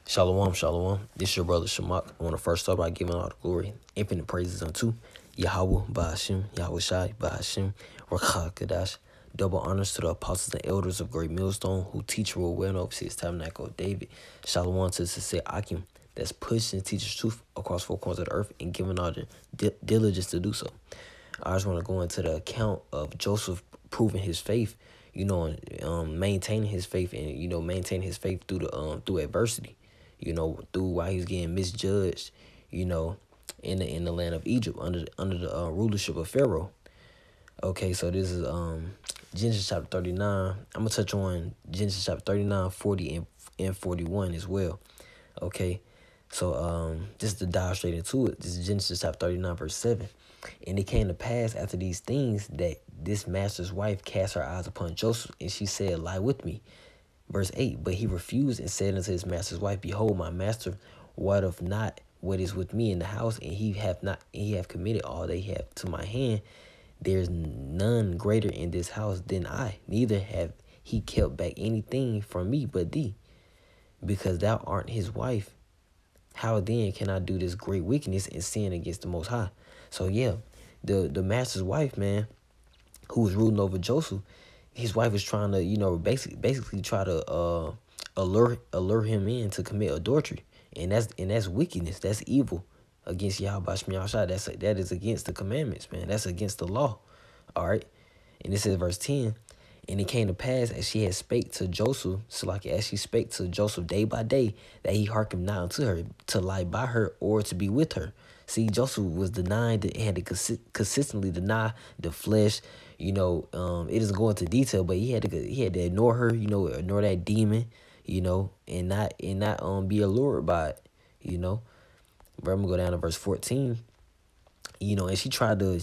Shalom, shalom. This your brother Shamak. I want to first start by giving all the glory, infinite praises unto Yahweh, Ba'ashim, Yahweh Shai, Ba'ashim, Rakha Kadash. Double honors to the apostles and elders of Great Millstone who teach real well and oversees Tabernacle of David. Shalom to the sincere Akim that's pushing and teaches truth across four corners of the earth and giving all the diligence to do so. I just want to go into the account of Joseph proving his faith, maintaining his faith and maintaining his faith through adversity, through while he's getting misjudged, in the land of Egypt under the rulership of Pharaoh. Okay, so this is Genesis chapter 39. I'm gonna touch on Genesis chapter 39, 40, and 41 as well. Okay, so just to dive straight into it, this is Genesis chapter 39, verse 7. And it came to pass after these things that this master's wife cast her eyes upon Joseph, and she said, Lie with me. Verse 8, but he refused and said unto his master's wife, Behold, my master wotteth not what is with me in the house, and he have committed all they have to my hand. There is none greater in this house than I, neither have he kept back anything from me but thee, because thou art his wife. How then can I do this great wickedness and sin against the Most High? So yeah, the master's wife, man, who was ruling over Joseph, his wife was trying to, basically try to allure him in to commit adultery, and that's wickedness. That's evil against Yahweh Shai. That is against the commandments, man. That's against the law. All right, and it says verse 10. And it came to pass as she had spake to Joseph, so like as she spake to Joseph day by day, that he hearkened not unto her to lie by her or to be with her. See, Joseph was denying that he had to consistently deny the flesh. It doesn't go into detail, but he had to ignore her, ignore that demon, and not be allured by it, But I'm gonna go down to verse 14. And she tried to,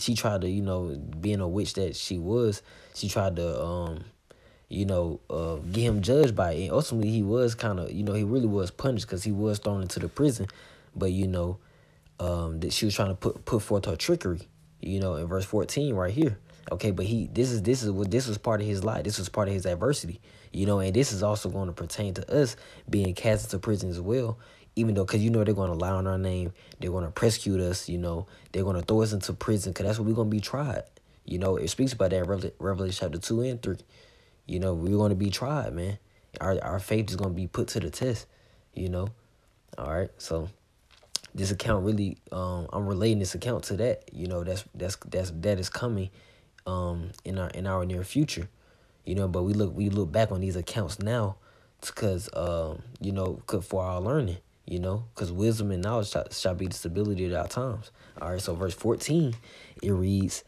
being a witch that she was, she tried to, get him judged by it. And ultimately, he was kind of, he really was punished because he was thrown into the prison. But, that she was trying to put forth her trickery, in verse 14 right here. Okay, but this was part of his life. This was part of his adversity, and this is also going to pertain to us being cast into prison as well. Even though, because, they're going to lie on our name. They're going to persecute us, They're going to throw us into prison because that's what we're going to be tried. It speaks about that in Revelation chapter 2 and 3. We're going to be tried, man. Our faith is going to be put to the test, All right, so this account really, I'm relating this account to that, that is coming in our near future, But we look back on these accounts now because, for our learning. Because wisdom and knowledge shall be the stability of our times. All right, so verse 14, it reads,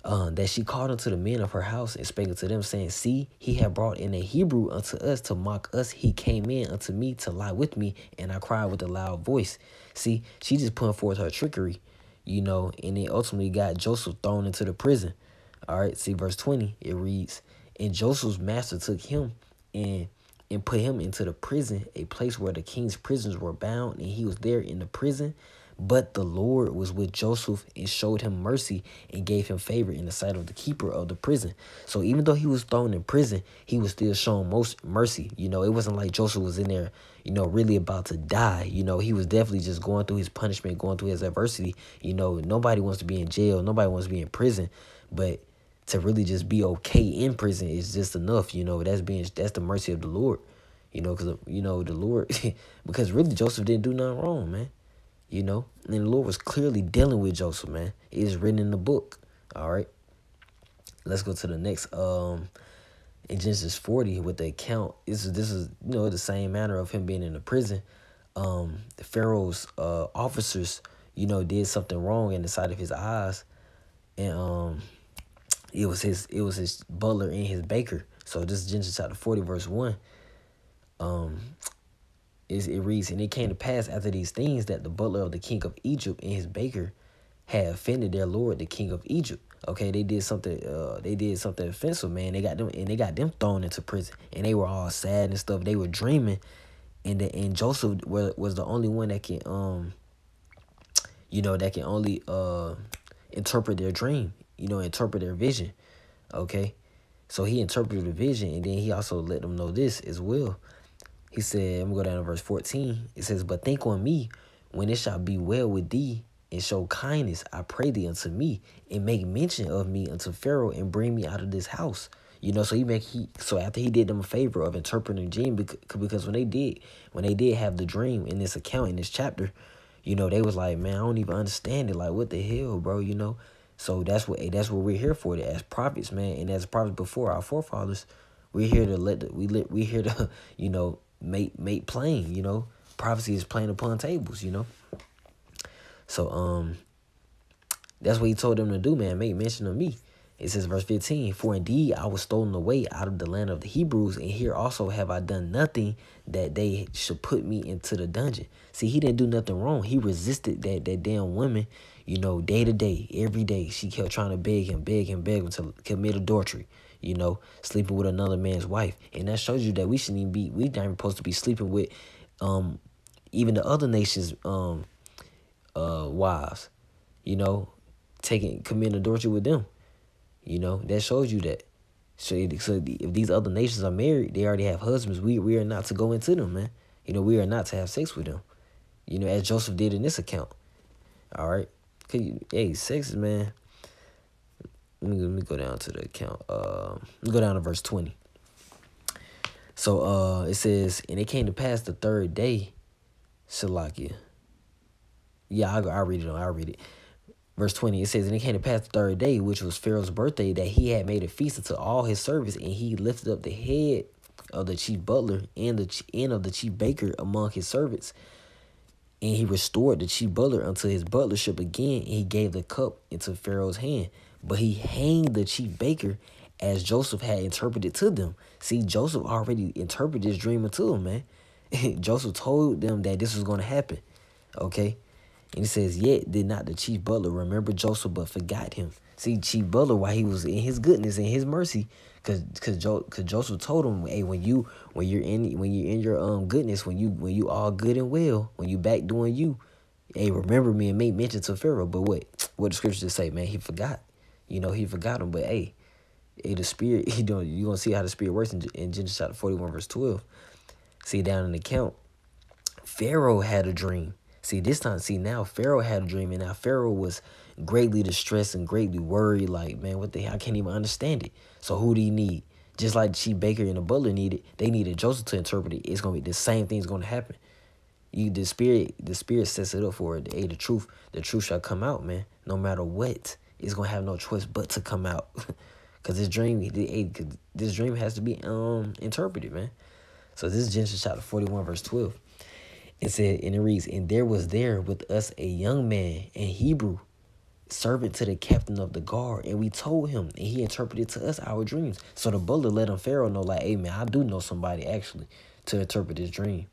that she called unto the men of her house and spake unto them, saying, See, he had brought in a Hebrew unto us to mock us. He came in unto me to lie with me, and I cried with a loud voice. See, she just put forth her trickery, and it ultimately got Joseph thrown into the prison. All right, see, verse 20, it reads, And Joseph's master took him and put him into the prison, a place where the king's prisoners were bound, and he was there in the prison. But the Lord was with Joseph and showed him mercy and gave him favor in the sight of the keeper of the prison. So even though he was thrown in prison, he was still shown most mercy. It wasn't like Joseph was in there, really about to die. He was definitely just going through his punishment, going through his adversity. Nobody wants to be in jail. Nobody wants to be in prison. But to really just be okay in prison is just enough. That's the mercy of the Lord. Because, the Lord, because really Joseph didn't do nothing wrong, man. And the Lord was clearly dealing with Joseph, man. It is written in the book. All right. Let's go to the next. In Genesis 40 with the account, this is the same manner of him being in the prison. The Pharaoh's officers, did something wrong in the sight of his eyes, and it was his butler and his baker. So this is Genesis chapter 40 verse 1. It reads, And it came to pass after these things that the butler of the king of Egypt and his baker had offended their lord, the king of Egypt. Okay, they did something. They did something offensive, man. They got them thrown into prison, and they were all sad and stuff. They were dreaming, and Joseph was the only one that can that can only interpret their dream. Interpret their vision. Okay, so he interpreted the vision, and then he also let them know this as well. He said, I'm going to go down to verse 14. It says, but think on me when it shall be well with thee, and show kindness, I pray thee, unto me, and make mention of me unto Pharaoh, and bring me out of this house. You know, so after he did them a favor of interpreting the dream, because when they did have the dream in this account, in this chapter, you know, they was like, man, I don't even understand it. Like, what the hell, bro? You know, so that's what we're here for, as prophets, man, and as prophets before our forefathers. We're here to we here to you know, make plain. You know, prophecy is plain upon tables. You know, so that's what he told them to do, man. Make mention of me. It says, verse 15, for indeed I was stolen away out of the land of the Hebrews, and here also have I done nothing that they should put me into the dungeon. See, he didn't do nothing wrong. He resisted that damn woman, you know, day to day, every day. She kept trying to beg him to commit adultery, you know, sleeping with another man's wife. And that shows you that we not even supposed to be sleeping with even the other nations' wives, you know, committing adultery with them. You know, that shows you that. So if these other nations are married, they already have husbands. We are not to go into them, man. You know, we are not to have sex with them. You know, as Joseph did in this account. All right. Hey, sex, man. Let me go down to the account. Let me go down to verse 20. So it says, and it came to pass the third day, Salakia. Yeah, I'll read it. I'll read it. Verse 20, it says, and it came to pass the third day, which was Pharaoh's birthday, that he had made a feast unto all his servants, and he lifted up the head of the chief butler and of the chief baker among his servants. And he restored the chief butler unto his butlership again, and he gave the cup into Pharaoh's hand. But he hanged the chief baker as Joseph had interpreted to them. See, Joseph already interpreted this dream unto them, man. Joseph told them that this was going to happen, okay? And he says, yet did not the chief butler remember Joseph, but forgot him. See, chief butler, while he was in his goodness and his mercy, cause Joseph told him, hey, when you're in your goodness, when you all good and well, when you back doing you, hey, remember me and make mention to Pharaoh. But what the scriptures say, man, he forgot. You know, he forgot him. But hey, the spirit, you're gonna see how the spirit works in Genesis chapter 41, verse 12. See, down in the account, Pharaoh had a dream. Now Pharaoh had a dream, and now Pharaoh was greatly distressed and greatly worried, like, man, what the hell? I can't even understand it. So who do you need? Just like the chief baker and the butler they needed Joseph to interpret it. It's gonna be the same thing's gonna happen. The spirit sets it up for it. Hey, the truth shall come out, man. No matter what, it's gonna have no choice but to come out. Cause this dream has to be interpreted, man. So this is Genesis chapter 41, verse 12. It said, and it reads, and there was there with us a young man, an Hebrew, servant to the captain of the guard, and we told him, and he interpreted to us our dreams. So the butler let him Pharaoh know, like, hey, man, I do know somebody actually to interpret this dream,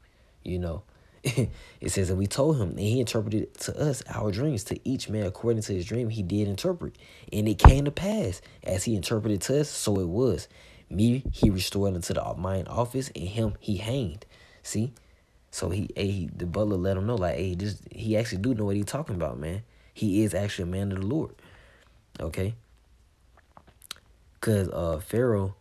you know. It says, and we told him, and he interpreted to us our dreams. To each man according to his dream he did interpret. And it came to pass, as he interpreted to us, so it was. Me he restored unto mine office, and him he hanged. See? So the butler let him know, like, hey, he actually do know what he talking about, man. He is actually a man of the Lord. Okay? Cause Pharaoh,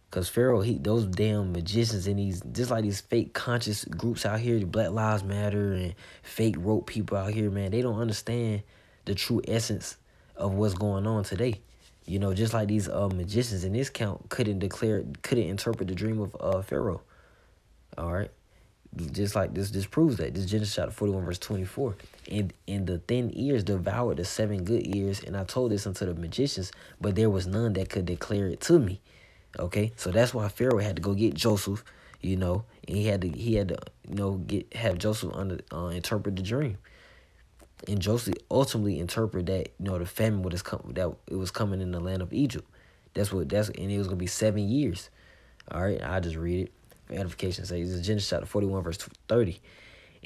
those damn magicians and these fake conscious groups out here, the Black Lives Matter and fake rope people out here, man, they don't understand the true essence of what's going on today. You know, just like these magicians in this count couldn't interpret the dream of Pharaoh. All right. Just like this proves that. This Genesis chapter 41, verse 24. And the thin ears devoured the 7 good ears, and I told this unto the magicians, but there was none that could declare it to me. Okay, so that's why Pharaoh had to go get Joseph, you know, and he had to you know, have Joseph interpret the dream. And Joseph ultimately interpreted that, you know, the famine that it was coming in the land of Egypt. And it was gonna be 7 years. All right, I'll just read it. Edification says, this is Genesis chapter 41, verse 30.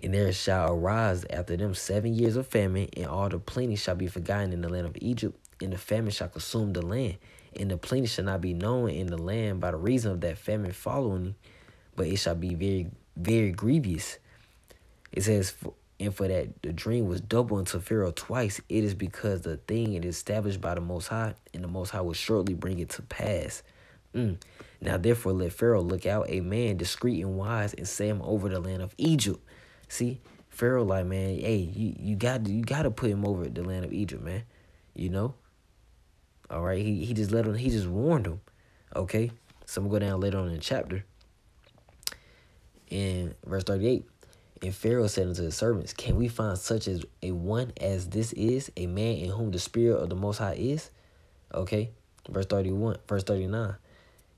And there shall arise after them 7 years of famine, and all the plenty shall be forgotten in the land of Egypt, and the famine shall consume the land, and the plenty shall not be known in the land by the reason of that famine following, but it shall be very, very grievous. It says, and for that the dream was double unto Pharaoh twice, it is because the thing is established by the Most High, and the Most High will shortly bring it to pass. Now therefore let Pharaoh look out a man discreet and wise and set him over the land of Egypt. See, Pharaoh like, man, hey, you gotta put him over the land of Egypt, man. You know? All right. He just he just warned him. Okay. So I'm gonna go down later on in the chapter. In verse 38. And Pharaoh said unto his servants, can we find such as a one as this is, a man in whom the spirit of the Most High is? Okay. Verse 39.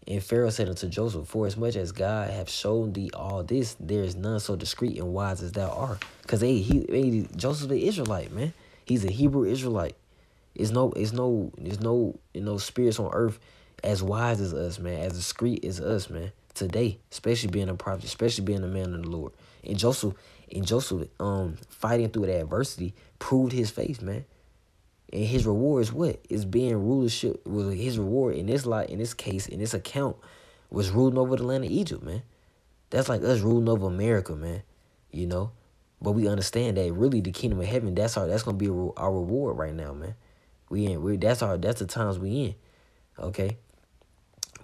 And Pharaoh said unto Joseph, forasmuch as God hath shown thee all this, there is none so discreet and wise as thou art. Because Joseph the Israelite, man. He's a Hebrew Israelite. There's no spirits on earth as wise as us, man, as discreet as us, man. Today, especially being a prophet, especially being a man of the Lord. And Joseph, fighting through that adversity, proved his faith, man. And his reward is what? Is being rulership. Well, his reward in this case, in this account, was ruling over the land of Egypt, man. That's like us ruling over America, man. You know? But we understand that really the kingdom of heaven, that's gonna be our reward right now, man. That's the times we in. Okay.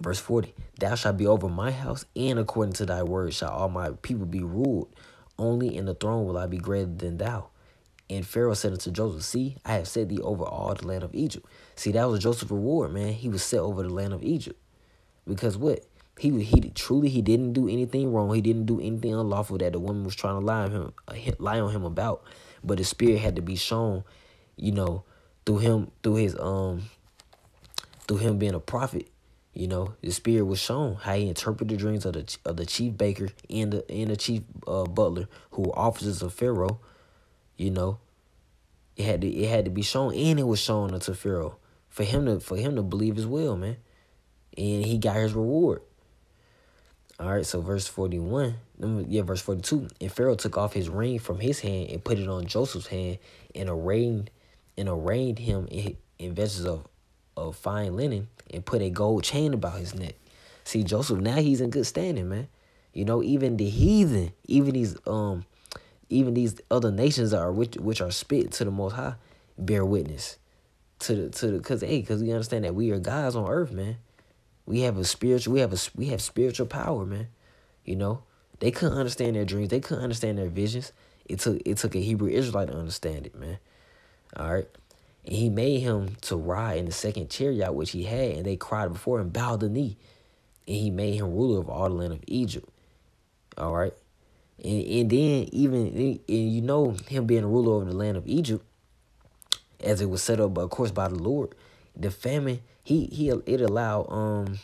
Verse 40. Thou shalt be over my house, and according to thy word shall all my people be ruled. Only in the throne will I be greater than thou. And Pharaoh said unto Joseph, see, I have set thee over all the land of Egypt. See, that was Joseph's reward, man. He was set over the land of Egypt. Because what? He didn't do anything wrong. He didn't do anything unlawful that the woman was trying to lie on him about. But the spirit had to be shown, you know, through him being a prophet. You know, the spirit was shown how he interpreted the dreams of the chief baker and the chief butler, who were officers of Pharaoh. You know, it had to be shown, and it was shown unto Pharaoh for him to believe as well, man. And he got his reward. All right, so verse 41, verse 42. And Pharaoh took off his ring from his hand and put it on Joseph's hand, and arrayed him in vestments of fine linen, and put a gold chain about his neck. See, Joseph, now he's in good standing, man. You know, even the heathen, even these other nations which are spit to the Most High, bear witness because we understand that we are gods on earth, man. We have spiritual power, man. You know, they couldn't understand their dreams, they couldn't understand their visions. It took a Hebrew Israelite to understand it, man. All right. And he made him to ride in the second chariot which he had, and they cried before him, bowed the knee. And he made him ruler of all the land of Egypt. All right. And then you know, him being a ruler over the land of Egypt, as it was set up, of course, by the Lord, the famine, it allowed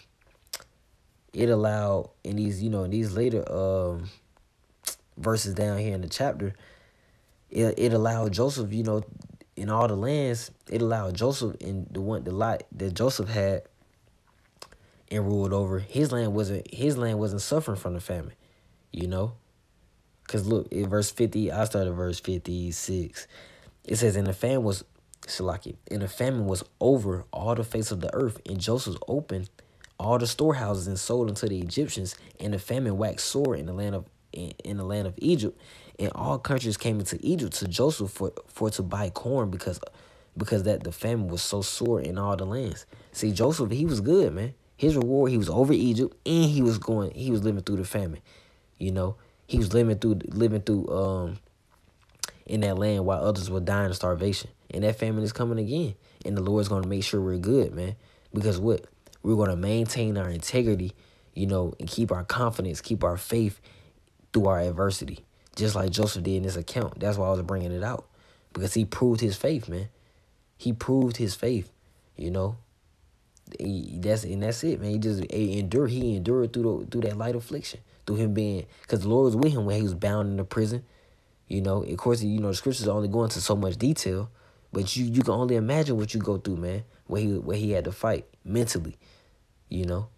in these later verses down here in the chapter, it allowed Joseph, you know, in all the lands, it allowed Joseph in the lot that Joseph had and ruled over, his land wasn't suffering from the famine, you know. Because look, in verse 50, I started verse 56. It says, and the famine was over all the face of the earth, and Joseph opened all the storehouses and sold unto the Egyptians, and the famine waxed sore in the land of Egypt, and all countries came into Egypt to Joseph for to buy corn because that the famine was so sore in all the lands. See, Joseph, he was good, man. His reward, he was over Egypt, and he was living through the famine. You know, he was living through in that land while others were dying of starvation. And that famine is coming again. And the Lord's going to make sure we're good, man. Because what? We're going to maintain our integrity, you know, and keep our confidence, keep our faith through our adversity. Just like Joseph did in this account. That's why I was bringing it out. Because he proved his faith, man. He proved his faith, you know. That's it, man. He endured through that light affliction. Through him being, because the Lord was with him when he was bound in the prison. You know, of course, you know, the scriptures only go into so much detail. But you can only imagine what you go through, man. Where he had to fight mentally, you know.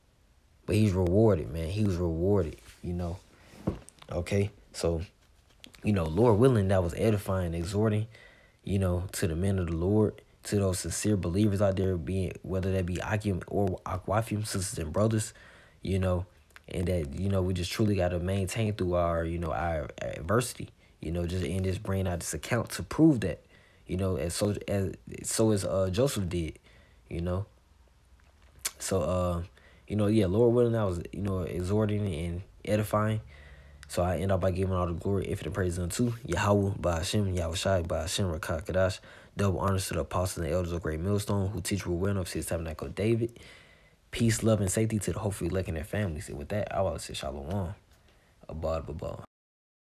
But he's rewarded, man. He was rewarded, you know. Okay, so, you know, Lord willing, that was edifying, exhorting, you know, to the men of the Lord, to those sincere believers out there, whether that be Akim or Aquafium, sisters and brothers, you know, and that, you know, we just truly got to maintain through our, you know, our adversity, you know, just bring out this account to prove that, you know, as Joseph did, you know. So Yeah, Lord willing, I was, exhorting and edifying. So I end up by giving all the glory, infinite praise unto Yahweh, by Hashem, Yahweh Shai, by Hashem, Rakah Kadash. Double honors to the apostles and elders of Great Millstone who teach rule well of his tabernacle of David. Peace, love, and safety to the hopefully elect and their families. And with that, I will say shalom. Abad, babah.